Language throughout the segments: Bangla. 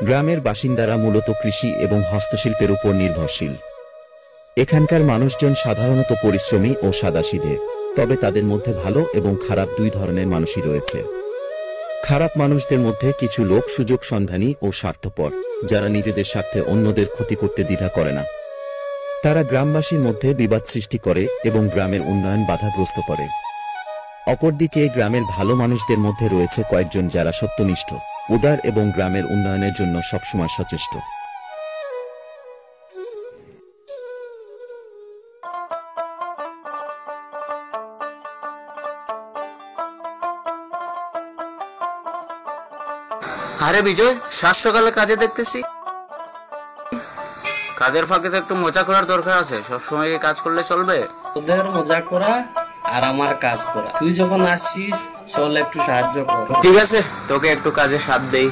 গ্রামের বাসিন্দারা মূলত কৃষি এবং হস্তশিল্পের উপর নির্ভরশীল। এখানকার মানুষজন সাধারণত পরিশ্রমী ও সাদাসিধে, তবে তাদের মধ্যে ভালো এবং খারাপ দুই ধরনের মানুষই রয়েছে। খারাপ মানুষদের মধ্যে কিছু লোক সুযোগ সন্ধানী ও স্বার্থপর, যারা নিজেদের স্বার্থে অন্যদের ক্ষতি করতে দ্বিধা করে না। তারা গ্রামবাসীর মধ্যে বিবাদ সৃষ্টি করে এবং গ্রামের উন্নয়ন বাধাগ্রস্ত করে। অপরদিকে গ্রামের ভালো মানুষদের মধ্যে রয়েছে কয়েকজন যারা সত্যনিষ্ঠ, উদার এবং গ্রামের উন্নয়নের জন্য সবসময় সচেষ্ট। আরে বিজয়, সাত সকালে কাজে দেখতেছি। কাজের ফাঁকে তো একটু মজা করার দরকার আছে। সবসময় কি কাজ করলে চলবে? তোদের মজা করা আর আমার কাজ করা। তুই যখন আসছিস চল একটু সাহায্য কর। ঠিক আছে, তোকে একটু কাজে সাথ দেই।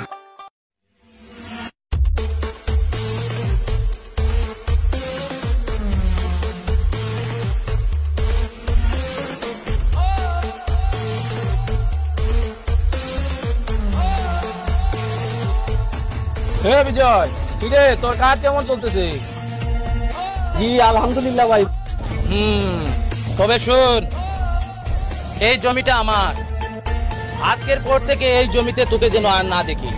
বিজয়, ঠিক রে, তোর কাজ কেমন চলতেছে? জি আলহামদুলিল্লাহ ভাই। তবে শোন, এই জমিটা আমার। আজকের পর থেকে এই জমিতে তোকে যেন আর না দেখি।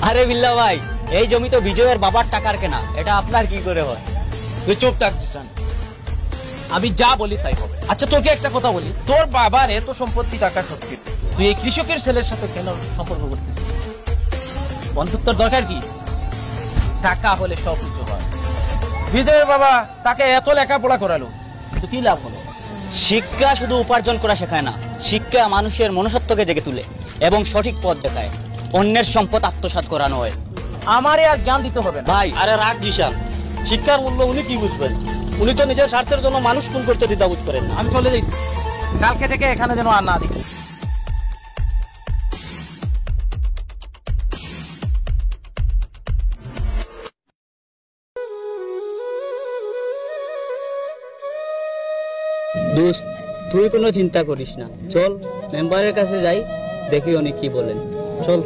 আরে বিল্লাহ ভাই, এই জমি তো বিজয়ের বাবার টাকার কেনা, এটা আপনার কি করে হয়? তুই চুপ থাকছিস, আমি যা বলি তাই হবে। আচ্ছা তোকে একটা কথা বলি, তোর বাবার এত সম্পত্তি টাকা সত্যি, তুই এই কৃষকের ছেলের সাথে কেন সম্পর্ক করতেছিস? বন্ধুত্বর দরকার কি? টাকা হলে সব কিছু হয়। বিজয়ের বাবা তাকে এত লেখাপড়া করালো, কিন্তু কি লাভ হলো? শিক্ষা শুধু উপার্জন করা শেখায় না, শিক্ষা মানুষের মনুষ্যত্বকে জেগে তুলে এবং সঠিক পথ দেখায়। অন্যের সম্পদ আত্মসাৎ করা নয়। আমারে আর জ্ঞান দিতে হবে না ভাই। আরে রাগ জিশান, শিক্ষার মূল্য উনি কি বুঝবেন? উনি তো নিজের স্বার্থের জন্য মানুষ খুন করতে দ্বিধাবোধ করেন না। আমি চলে যাই, কালকে থেকে এখানে যেন আর না দেখি। দোস্ত, তুই কোনো চিন্তা করিস না, চল মেম্বারের কাছে যাই, দেখি উনি কি বলেন। চল।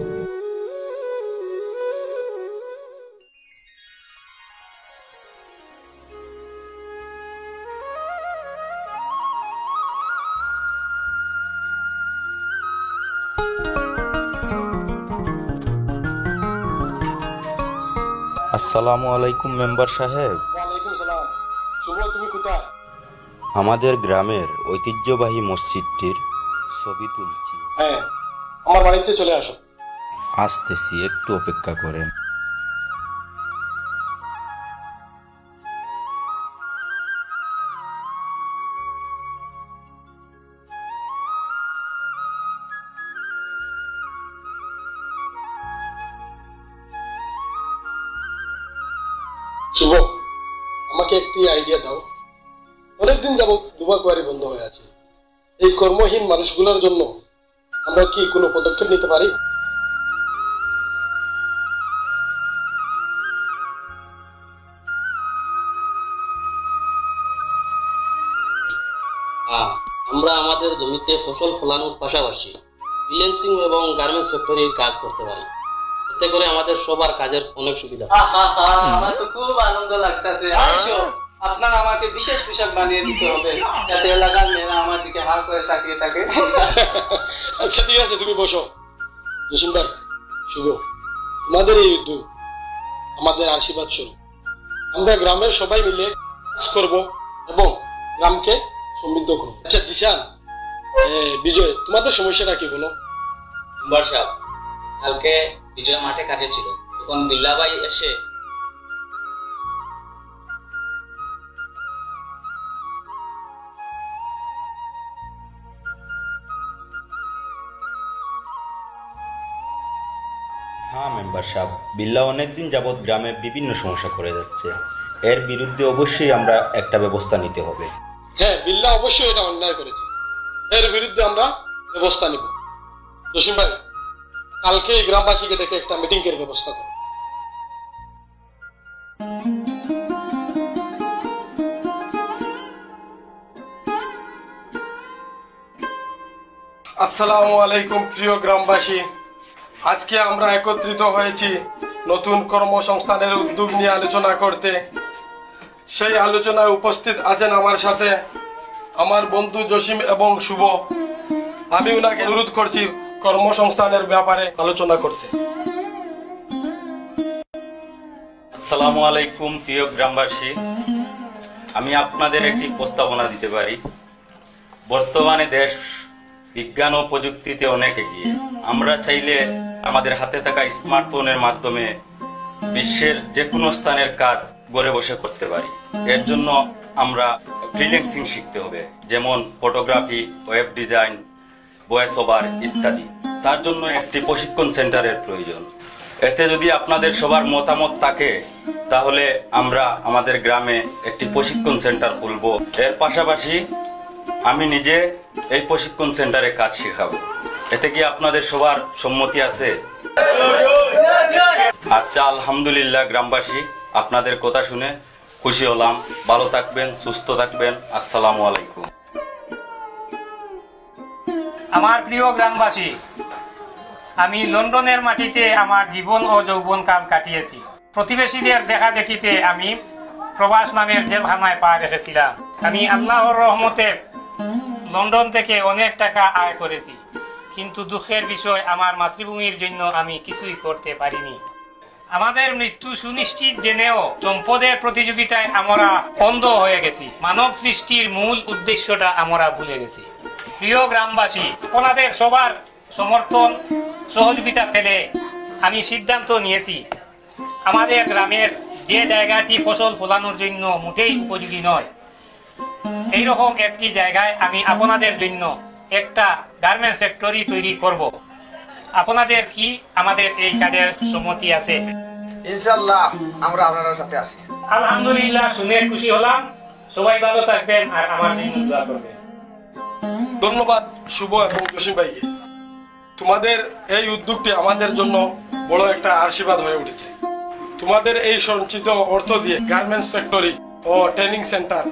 আসসালামু আলাইকুম মেম্বার সাহেব। ওয়ালাইকুম সালাম। শুভ, তুমি কোথায়? আমাদের গ্রামের ঐতিহ্যবাহী মসজিদটির ছবি তুলছি। হ্যাঁ, আমার বাড়িতে চলে আসো। আসতেছি, একটু অপেক্ষা করেন। শুভ, আমাকে একটি আইডিয়া দাও। অনেকদিন যাবত দুবা কোয়ারি বন্ধ হয়ে আছে। এই কর্মহীন মানুষগুলোর জন্য আমরা কি কোনো পদক্ষেপ নিতে পারি? আমরা আমাদের জমিতে ফসল ফলানোর পাশাপাশি ফ্রিল্যান্সিং এবং গার্মেন্টস ফ্যাক্টরির কাজ করতে পারি। এতে করে আমাদের সবার কাজের অনেক সুবিধা। আমার তো খুব আনন্দ লাগতেছে। আপনার আমাকে বিশেষ পোশাক বানিয়ে দিতে হবে, যাতে এলাকার মেয়েরা আমার দিকে হাঁ করে তাকিয়ে থাকে। আচ্ছা ঠিক আছে, তুমি বসো। জসিম ভাই, শুভ, তোমাদের এই উদ্যোগ আমাদের আশীর্বাদ স্বরূপ। আমরা গ্রামের সবাই মিলে কাজ করবো এবং গ্রামকে সমৃদ্ধ করবো। আচ্ছা জিশান, বিজয়, তোমাদের সমস্যাটা কি বলো? মেম্বার সাহেব, কালকে বিজয় মাঠে কাজে ছিল, তখন বিল্লা ভাই এসে হ্যাঁ মেম্বার সাহেব, বিল্লা অনেকদিন যাবৎ গ্রামে বিভিন্ন সমস্যা করে যাচ্ছে। এর বিরুদ্ধে অবশ্যই আমরা একটা ব্যবস্থা নিতে হবে। হ্যাঁ, বিল্লা অবশ্যই এটা অন্যায় করেছে, এর বিরুদ্ধে আমরা ব্যবস্থা নিব। জসিম ভাই, কালকে এই গ্রামবাসীকে ডেকে একটা মিটিং এর ব্যবস্থা করো। আসসালামু আলাইকুম প্রিয় গ্রামবাসী, আজকে আমরা একত্রিত হয়েছি নতুন কর্মসংস্থানের উদ্যোগ নিয়ে আলোচনা করতে। সেই আলোচনায় উপস্থিত আছেন আমার সাথে আমার বন্ধু জসিম এবং শুভ। আমি ওনাকে অনুরোধ করছি কর্মসংস্থানের ব্যাপারে আলোচনা করতে। আসসালামু আলাইকুম প্রিয় গ্রামবাসী, আমি আপনাদের একটি প্রস্তাবনা দিতে পারি। বর্তমানে দেশ বিজ্ঞান ও প্রযুক্তিতে অনেক এগিয়ে। আমরা চাইলে আমাদের হাতে থাকা স্মার্টফোনের মাধ্যমে বিশ্বের যে কোনো স্থানের কাজ ঘরে বসে করতে পারি। এর জন্য আমরা ফ্রিল্যান্সিং শিখতে হবে, যেমন photography, web design, voice over ইত্যাদি। তার জন্য একটি প্রশিক্ষণ সেন্টারের প্রয়োজন। এতে যদি আপনাদের সবার মতামত থাকে তাহলে আমরা আমাদের গ্রামে একটি প্রশিক্ষণ সেন্টার খুলব। এর পাশাপাশি আমি নিজে এই প্রশিক্ষণ সেন্টারে কাজ শেখাবো। এতে কি আপনাদের সবার সম্মতি আছে? আচ্ছা, আলহামদুলিল্লাহ গ্রামবাসী, আপনাদের কথা শুনে খুশি হলাম। ভালো থাকবেন, সুস্থ থাকবেন। আসসালামু আলাইকুম। আমার প্রিয় গ্রামবাসী, আমি লন্ডনের মাটিতে আমার জীবন ও যৌবনকাল কাটিয়েছি। প্রতিবেশীদের দেখা দেখিতে আমি প্রবাস নামের জেলখানায় পা রেখেছিলাম। আমি আল্লাহর রহমতে লন্ডন থেকে অনেক টাকা আয় করেছি, কিন্তু দুঃখের বিষয় আমার মাতৃভূমির জন্য আমি কিছুই করতে পারিনি। আমাদের মৃত্যু সুনিশ্চিত জেনেও সম্পদের প্রতিযোগিতায় আমরা অন্ধ হয়ে গেছি। মানব সৃষ্টির মূল উদ্দেশ্যটা আমরা ভুলে গেছি। প্রিয় গ্রামবাসী, আপনাদের সবার সমর্থন সহযোগিতা পেলে আমি সিদ্ধান্ত নিয়েছি আমাদের গ্রামের যে জায়গাটি ফসল ফলানোর জন্য মোটেই উপযোগী নয়, এইরকম একটি জায়গায় আমি আপনাদের জন্য একটা গার্মেন্টস ফ্যাক্টরি তৈরি করব। আপনাদের কি আমাদের এই কাজের সম্মতি আছে? ইনশাআল্লাহ আমরা আপনার সাথে আছি। আলহামদুলিল্লাহ, শুনে খুশি হলাম। সবাই ভালো থাকবেন আর আমার জন্য দোয়া করবেন। ধন্যবাদ শুভ এবং জসিম ভাইকে। তোমাদের এই উদ্যোগটি আমাদের জন্য বড় একটা আশীর্বাদ হয়ে উঠেছে। তোমাদের এই সঞ্চিত অর্থ দিয়ে গার্মেন্টস ফ্যাক্টরি ও ট্রেনিং সেন্টার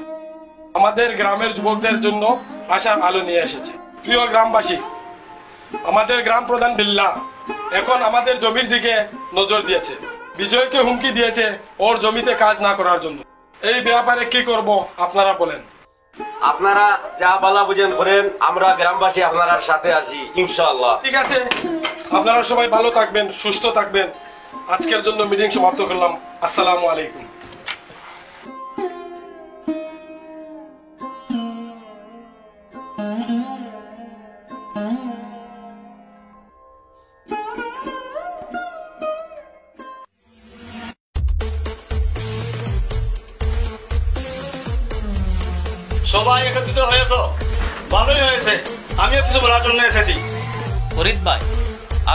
আমাদের গ্রামের যুবকদের জন্য আশার আলো নিয়ে এসেছে। প্রিয় গ্রামবাসী, আমাদের গ্রাম প্রধান বিল্লাহ এখন আমাদের জমির দিকে নজর দিয়েছে। বিজয়কে হুমকি দিয়েছে ওর জমিতে কাজ না করার জন্য। এই ব্যাপারে কি করব আপনারা বলেন? আপনারা যা বলা বুঝেন করেন, আমরা গ্রামবাসী আপনার সাথে আছি ইনশাআল্লাহ। ঠিক আছে, আপনারা সবাই ভালো থাকবেন, সুস্থ থাকবেন। আজকের জন্য মিটিং সমাপ্ত করলাম। আসসালামু আলাইকুম। সবাই একত্রিত হয়েছ, ভালোই হয়েছে। আমিও কিছু বলার জন্য এসেছি। ফরিদ ভাই,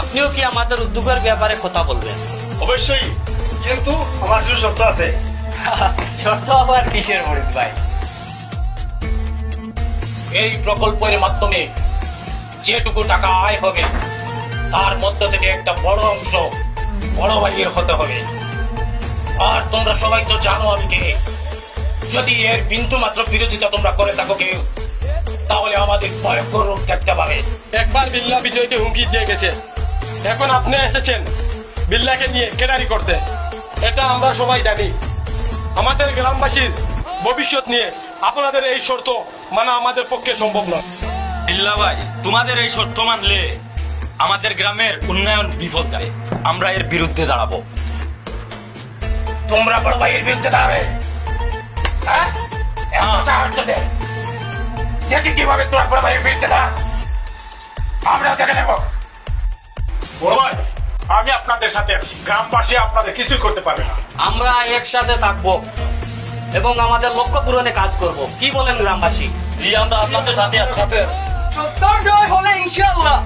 আপনিও কি আমাদের উদ্যোগের ব্যাপারে কথা বলবেন? অবশ্যই, কিন্তু আমার কিছু শর্ত আছে। শর্ত আবার কিসের ফরিদ ভাই? এই প্রকল্পের মাধ্যমে যেটুকু টাকা আয় হবে তার মধ্য থেকে একটা বড় অংশ বড় ভাইয়ের হতে হবে। আর তোমরা সবাই তো জানো আমি কে। যদি এর বিন্দু মাত্র বিরোধিতা তোমরা করে থাকো কেউ, তাহলে আমাদের ভয়ঙ্কর রূপ দেখতে পাবে। একবার বিল্লাহ বিজয়কে হুমকি দিয়ে গেছে, এখন আপনি এসেছেন বিল্লাহকে নিয়ে কেরারি করতে। এটা আমরা সবাই জানি। আমাদের গ্রামবাসীর ভবিষ্যৎ নিয়ে আপনাদের এই শর্ত মানা আমাদের পক্ষে সম্ভব নয়। বিল্লাহ ভাই, তোমাদের এই শর্ত মানলে আমাদের গ্রামের উন্নয়ন বিফল যায়। আমরা এর বিরুদ্ধে দাঁড়াবো। তোমরা বড় ভাইয়ের বিরুদ্ধে দাঁড়াবে? দেখি কিভাবে তোমরা বড় ভাইয়ের বিরুদ্ধে দাঁড়া, আমরা দেখে নেব। বড় ভাই, আমি আপনাদের সাথে আছি। গ্রামবাসী আপনাদের কিছুই করতে পারবে না। আমরা একসাথে থাকবো এবং আমাদের লক্ষ্য পূরণে কাজ করব। কি বলেন গ্রামবাসী? জি, আমরা আপনাদের সাথে আছি। সত্তর জয় হবে ইনশাআল্লাহ।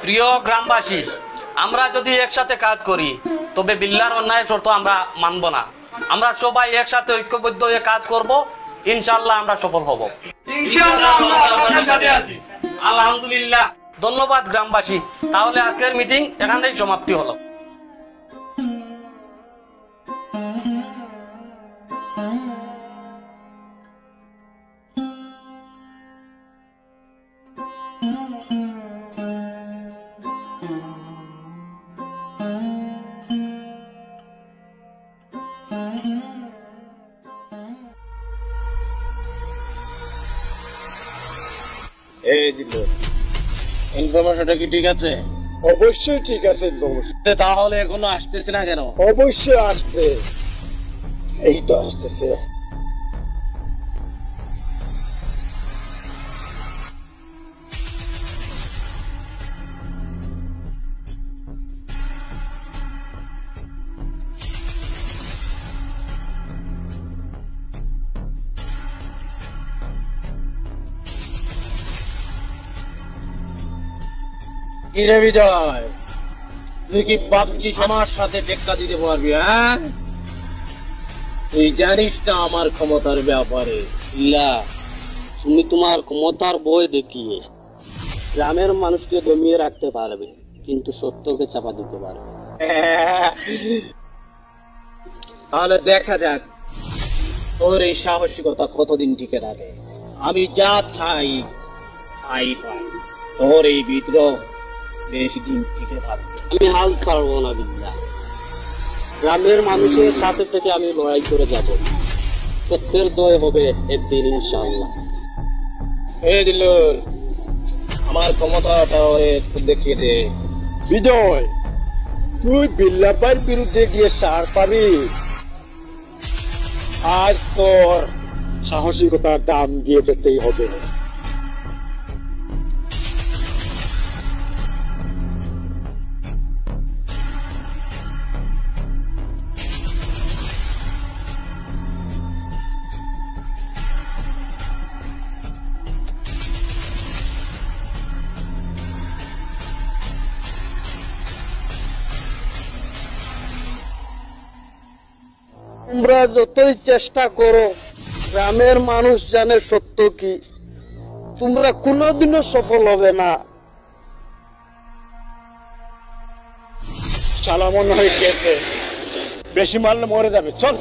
প্রিয় গ্রামবাসী, আমরা যদি একসাথে কাজ করি তবে বিল্লাহর অন্যায় শর্ত আমরা মানব না। আমরা সবাই একসাথে ঐক্যবদ্ধ হয়ে কাজ করব, ইনশাআল্লাহ আমরা সফল হব। ইনশাআল্লাহ আমরা আপনাদের সাথে আছি। আলহামদুলিল্লাহ, ধন্যবাদ গ্রামবাসী। তাহলে আজকের মিটিং এখানেই সমাপ্তি হলো। এই দিল ইনফরমেশনটা কি ঠিক আছে? অবশ্যই ঠিক আছে ইনফরমেশন। তাহলে এখনো আসতেছে না কেন? অবশ্যই আসবে, এই তো আসতেছে। কিরে বিজয়, তুই কি ভাবছিস আমার সাথে টেক্কা দিতে পারবি? হ্যাঁ, তুই জানিস না আমার ক্ষমতার ব্যাপারে। তুমি তোমার ক্ষমতার বই দেখিয়ে গ্রামের মানুষকে দমিয়ে রাখতে পারবে, কিন্তু সত্যকে চাপা দিতে পারবে। তাহলে দেখা যাক তোর এই সাহসিকতা কতদিন টিকে থাকে। আমি যা চাই তাই পাই। তোর এই বিদ্রোহ বেশি দিন টিকে থাকবে। আমি হাল ছাড়বো না বিল্লাহ। গ্রামের মানুষের সাথে থেকে আমি লড়াই করে যাব। সত্যের জয় হবে একদিন ইনশাআল্লাহ। এই দিলুর, আমার ক্ষমতাটা একটু দেখিয়ে দে। বিজয়, তুই বিল্লাপার বিরুদ্ধে গিয়ে সার পাবি? আজ তোর সাহসিকতার দাম দিয়ে দিতেই হবে। তোমরা যতই চেষ্টা করো গ্রামের মানুষ জানে সত্য কি, তোমরা কোনোদিনও সফল হবে না। শালা মনে হয় গেছে, বেশি মারলে মরে যাবে। চল।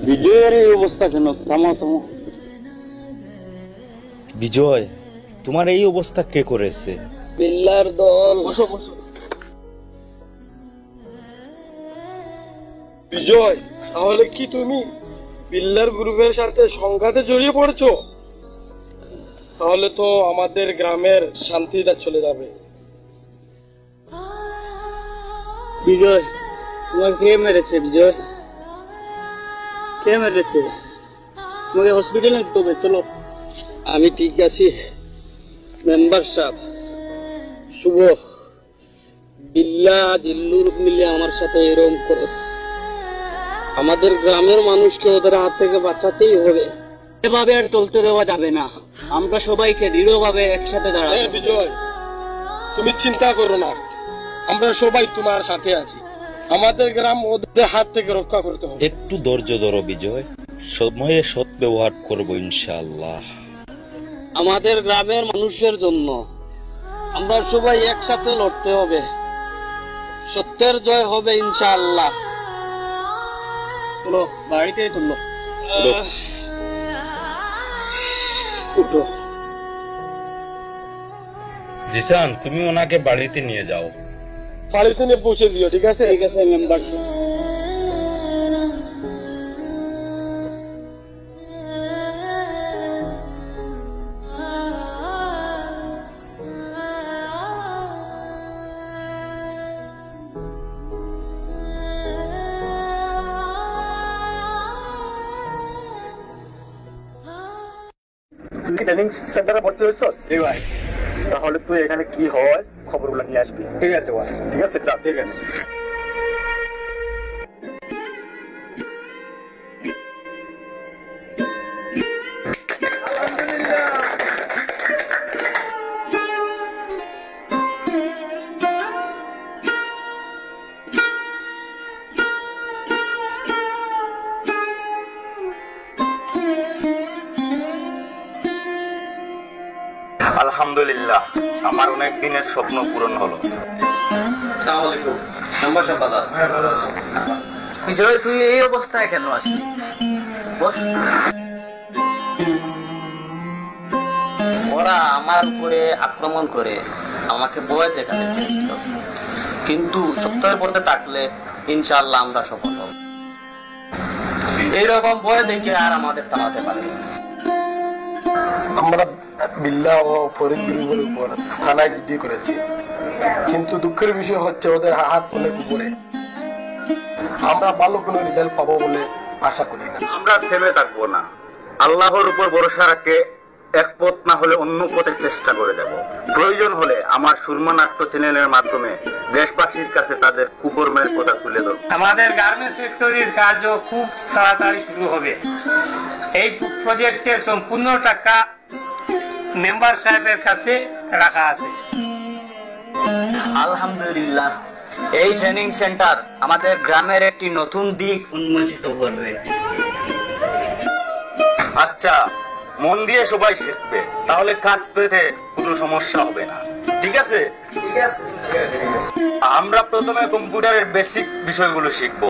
বিজয়ের এই অবস্থা কেন? থামো থামো। বিজয়, তোমার এই অবস্থা কে করেছে? বিল্লার দল। বসো বসো। বিজয়, তাহলে কি তুমি বিল্লার গ্রুপের সাথে সংঘাতে জড়িয়ে পড়েছো? তাহলে তো আমাদের গ্রামের শান্তিটা চলে যাবে। বিজয়, তোমাকে কে মেরেছে? বিজয়, কে মেরেছে? তোমাকে হসপিটালে নিতে হবে, চলো। আমি ঠিক আছি মেম্বার সাহেব। শুভ, বিল্লা জিল্লুর মিলে আমার সাথে এরকম করেছে। আমাদের গ্রামের মানুষকে ওদের হাত থেকে বাঁচাতেই হবে। এভাবে আর চলতে দেওয়া যাবে না। আমরা সবাইকে দৃঢ়ভাবে একসাথে দাঁড়াবো। বিজয়, তুমি চিন্তা করো না, আমরা সবাই তোমার সাথে আছি। আমাদের গ্রাম ওদের হাত থেকে রক্ষা করতে হবে। একটু ধৈর্য ধরো বিজয়, সময়ে সৎ ব্যবহার করবো ইনশাআল্লাহ। আমাদের গ্রামের মানুষের জন্য আমরা সবাই একসাথে লড়তে হবে। সত্যের জয় হবে ইনশাআল্লাহ। চলো বাড়িতে চলো। উঠো। জিসান, তুমি ওনাকে বাড়িতে নিয়ে যাও। বাড়িতে নিয়ে পৌঁছে দিও, ঠিক আছে? ঠিক আছে মেম্বার। তুই ট্রেনিং সেন্টারে ভর্তি হয়েছিস? এই ভাই, তাহলে তুই এখানে কি হয় খবরগুলো নিয়ে আসবি। ঠিক আছে ভাই, ঠিক আছে, যা। ঠিক আছে। আলহামদুলিল্লাহ, আমার অনেক দিনের স্বপ্ন পূরণ হলো। বিজয়, তুই এই অবস্থায় কেন আসলি? ওরা আমার উপরে আক্রমণ করে আমাকে ভয় দেখাতে চেয়েছিল, কিন্তু সত্যের পথে থাকলে ইনশাআল্লাহ আমরা সফল হব। এইরকম ভয় দেখে আর আমাদের থামাতে পারে না। আমরা বিল্লাহ ও ফরিদপুরের উপর থানায় জিডি করেছি, কিন্তু দুঃখের বিষয় হচ্ছে ওদের হাত অনেক উপরে। আমরা ভালো কোনো রেজাল্ট পাবো বলে আশা করি না। আমরা থেমে থাকবো না, আল্লাহর উপর ভরসা রাখে এক পথ না হলে অন্য পথে চেষ্টা করে যাব। প্রয়োজন হলে আমার সুরমা নাট্য চ্যানেলের মাধ্যমে দেশবাসীর কাছে তাদের কুকর্মের কথা তুলে ধরব। আমাদের গার্মেন্টস ফ্যাক্টরির কাজও খুব তাড়াতাড়ি শুরু হবে। এই প্রজেক্টের সম্পূর্ণ টাকা মেম্বার সাহেবের কাছে রাখা আছে। আলহামদুলিল্লাহ, এই ট্রেনিং সেন্টার আমাদের গ্রামের একটি নতুন দিক উন্মোচিত করবে। আচ্ছা, মন দিয়ে সবাই শিখবে, তাহলে কাজ পেতে কোনো সমস্যা হবে না। ঠিক আছে? ঠিক আছে। আমরা প্রথমে কম্পিউটারের বেসিক বিষয়গুলো শিখবো।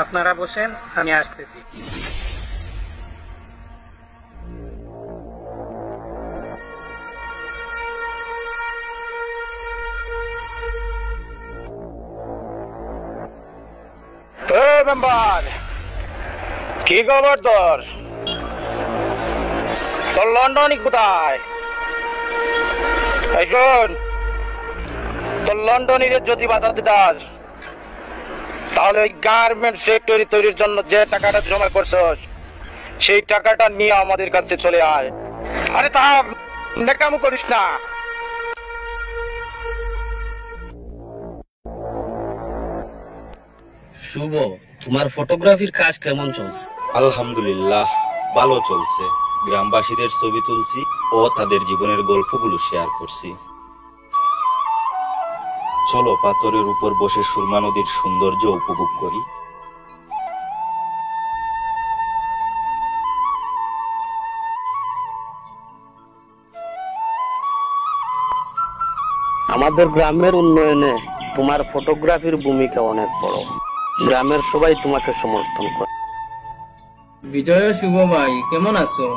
আপনারা বসেন, আমি আসতেছি। মেম্বার, কি খবর তোর? তোর লন্ডনই কোথায়? এই শোন, তোর লন্ডনের যদি বাঁচাতে চাস, তাহলে ওই গার্মেন্ট ফ্যাক্টরি তৈরির জন্য যে টাকাটা জমা করছস, সেই টাকাটা নিয়ে আমাদের কাছে চলে আয়। আরে তা নেকামো করিস না। শুভ, তোমার ফটোগ্রাফির কাজ কেমন চলছে? আলহামদুলিল্লাহ, ভালো চলছে। গ্রামবাসীদের ছবি তুলছি ও তাদের জীবনের গল্পগুলো শেয়ার করছি। চলো পাথরের উপর বসে সুরমা নদীর সৌন্দর্য উপভোগ করি। আমাদের গ্রামের উন্নয়নে তোমার ফটোগ্রাফির ভূমিকা অনেক বড়। গ্রামের সবাই তোমাকে সমর্থন করে। বিজয়, শুভ ভাই, কেমন আছো?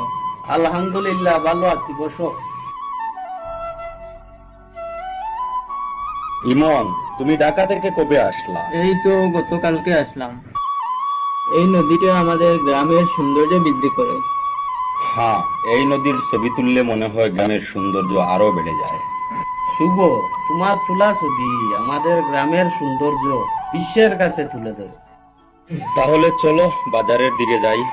আলহামদুলিল্লাহ, ভালো আছি, বসো। ইমন, তুমি ঢাকা থেকে কবে আসলা? এই তো গতকালকে আসলাম। এই নদীটা আমাদের গ্রামের সৌন্দর্য বৃদ্ধি করে। হ্যাঁ, এই নদীর ছবি তুললে মনে হয় গ্রামের সৌন্দর্য আরো বেড়ে যায়। শুভ, তোমার তোলা ছবি আমাদের গ্রামের সৌন্দর্য বিশ্বের কাছে তুলে ধরে। তাহলে চলো বাজারের দিকে যাই।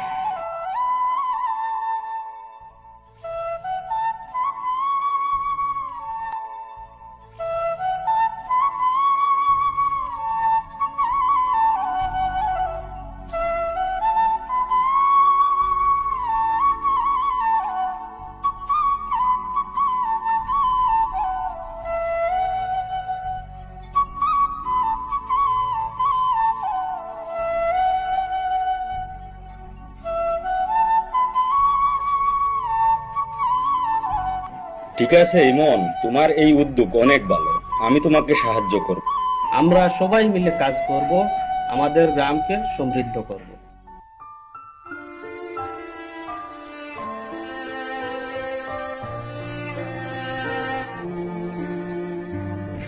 ঠিক আছে ইমন, তোমার এই উদ্যোগ অনেক ভালো, আমি তোমাকে সাহায্য করব। আমরা সবাই মিলে কাজ করব, আমাদের গ্রামকে সমৃদ্ধ করব।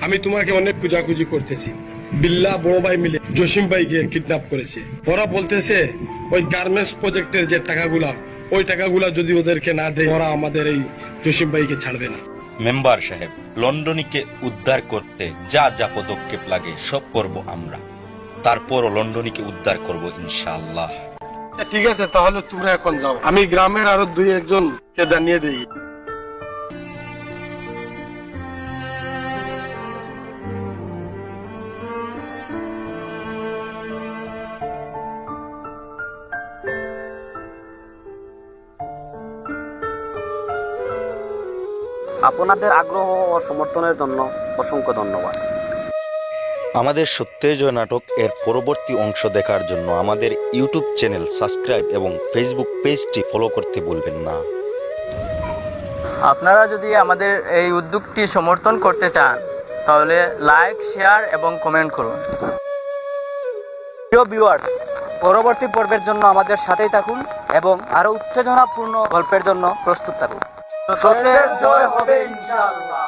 আমি তোমাকে অনেক খুঁজাখুঁজি করতেছি। বিল্লা বড় ভাই মিলে জসিম ভাইকে কিডন্যাপ করেছে। ওরা বলতেছে ওই গার্মেন্টস প্রজেক্টের যে টাকাগুলা, ওই টাকাগুলা যদি ওদেরকে না দেয় ওরা আমাদের এই জসিম ভাইকে ছাড়বে না। মেম্বার সাহেব, লন্ডনীকে উদ্ধার করতে যা যা পদক্ষেপ লাগে সব করব আমরা, তারপরও লন্ডনীকে উদ্ধার করব ইনশাআল্লাহ। ঠিক আছে, তাহলে তোমরা এখন যাও, আমি গ্রামের আরো 2-1 কে জানিয়ে দিই। আপনাদের আগ্রহ ও সমর্থনের জন্য অসংখ্য ধন্যবাদ। আমাদের সত্যের জয় নাটক এর পরবর্তী অংশ দেখার জন্য আমাদের ইউটিউব চ্যানেল সাবস্ক্রাইব এবং ফেসবুক পেজটি ফলো করতে ভুলবেন না। আপনারা যদি আমাদের এই উদ্যোগটি সমর্থন করতে চান তাহলে লাইক, শেয়ার এবং কমেন্ট করুন। প্রিয় ভিউয়ার্স, পরবর্তী পর্বের জন্য আমাদের সাথেই থাকুন এবং আরো উত্তেজনাপূর্ণ গল্পের জন্য প্রস্তুত থাকুন। সত্যের জয় হবে ইনশাআল্লাহ।